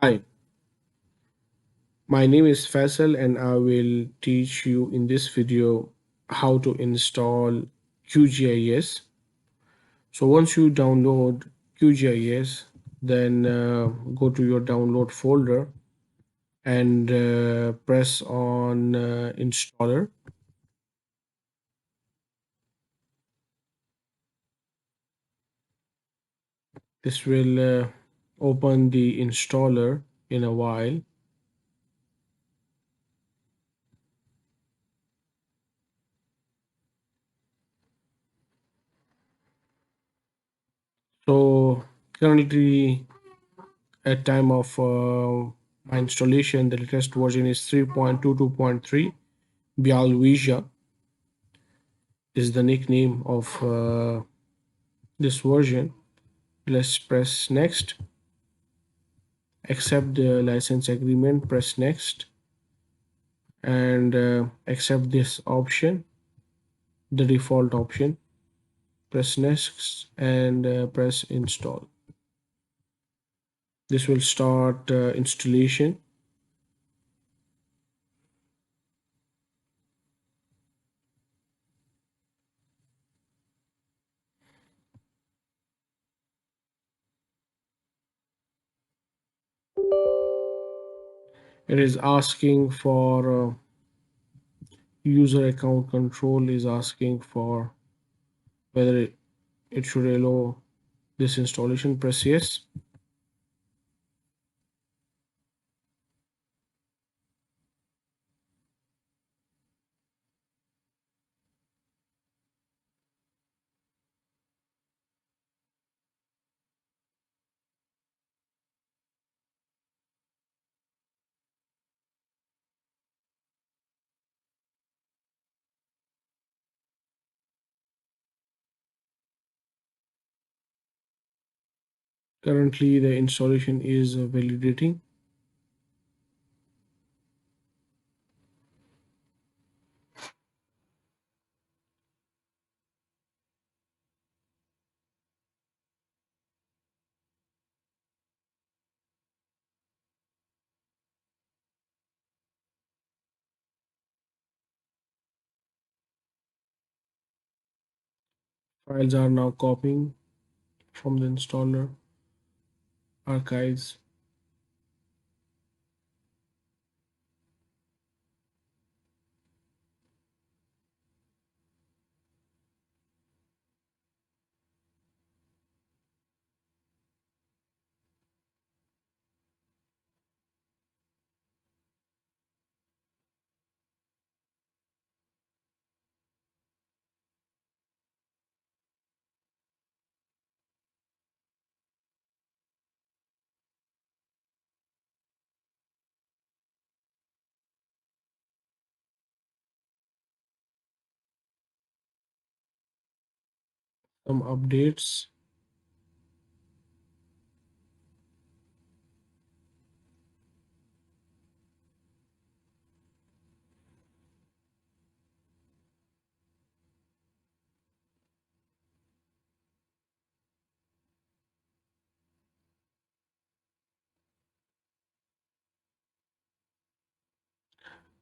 Hi, my name is Faisal and I will teach you in this video how to install QGIS. So once you download QGIS, then go to your download folder and press on installer. This will open the installer in a while. So currently at time of my installation, the latest version is 3.22.3. Bialwija is the nickname of this version. Let's press next. Accept the license agreement. Press next and accept this option, the default option. Press next and press install. This will start installation. It is asking for user account control, is asking for whether it should allow this installation. Press yes. Currently, the installation is validating. Files are now copying from the installer archives. Some updates.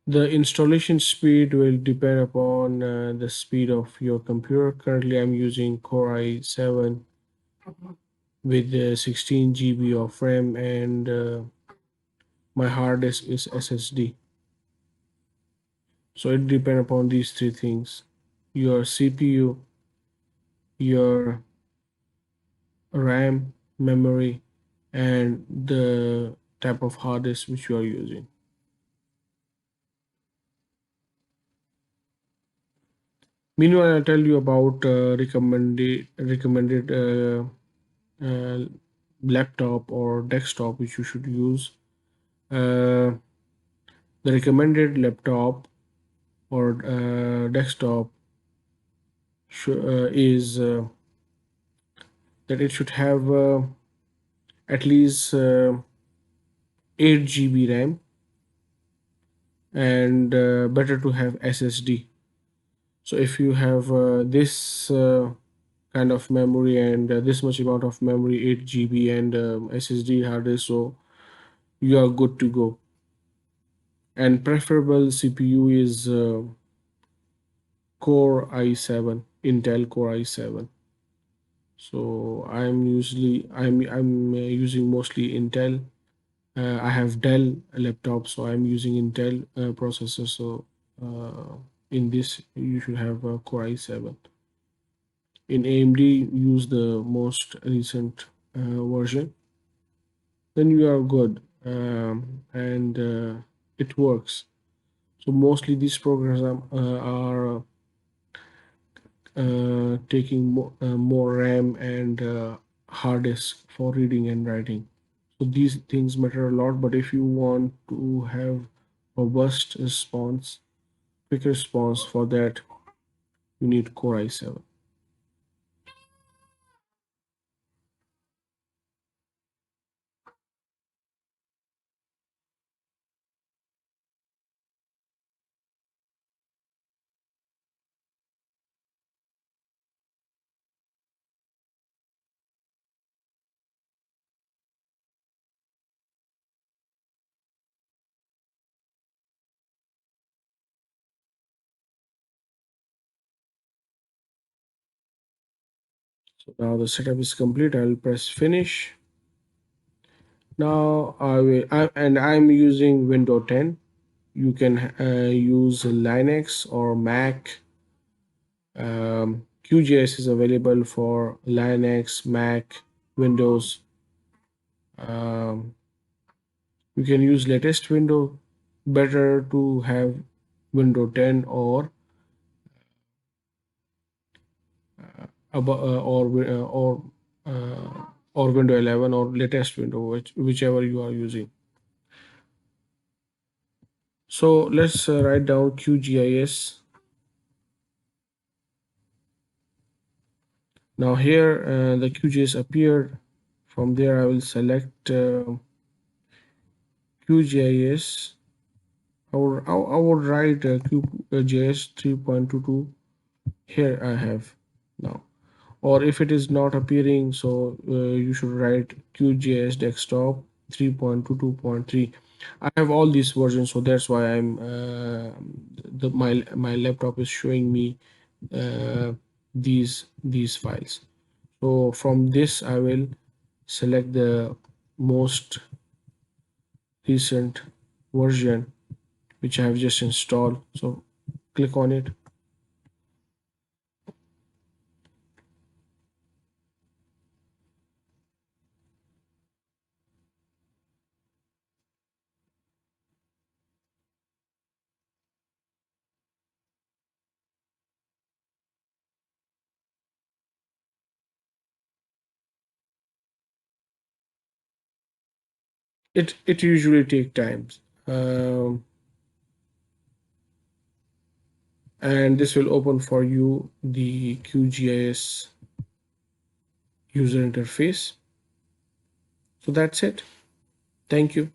The installation speed will depend upon the speed of your computer. Currently, I'm using Core i7 with 16 GB of RAM and my hard disk is SSD. So it depends upon these three things: your CPU, your RAM, memory, and the type of hard disk which you are using. Meanwhile, I'll tell you about recommended uh, laptop or desktop which you should use. Uh, the recommended laptop or desktop is that it should have at least 8 GB RAM and better to have SSD. So if you have this kind of memory and this much amount of memory, 8 GB and SSD hard disk, so you are good to go. And preferable CPU is Core i7, Intel Core i7. So I'm using mostly Intel. I have Dell laptop, so I'm using Intel processor. So in this, you should have a Core i7. In AMD, use the most recent version. Then you are good, and it works. So mostly these programs are taking more RAM and hard disk for reading and writing. So these things matter a lot. But if you want to have robust response, quick response, for that you need Core i7. So now the setup is complete. I'll press finish. Now I'm using Windows 10. You can use Linux or Mac. QGIS is available for Linux, Mac, Windows. Um, you can use latest window. Better to have Windows 10 or or Windows 11 or latest window, whichever you are using. So let's write down QGIS. Now here the QGIS appeared. From there I will select QGIS. I would write QGIS 3.22. Here I have now. Or if it is not appearing, so you should write QGIS desktop 3.22.3. I have all these versions, so that's why my laptop is showing me uh, these files. So from this I will select the most recent version which I have just installed. So click on it. It usually take times, um, and this will open for you the QGIS user interface. So that's it. Thank you.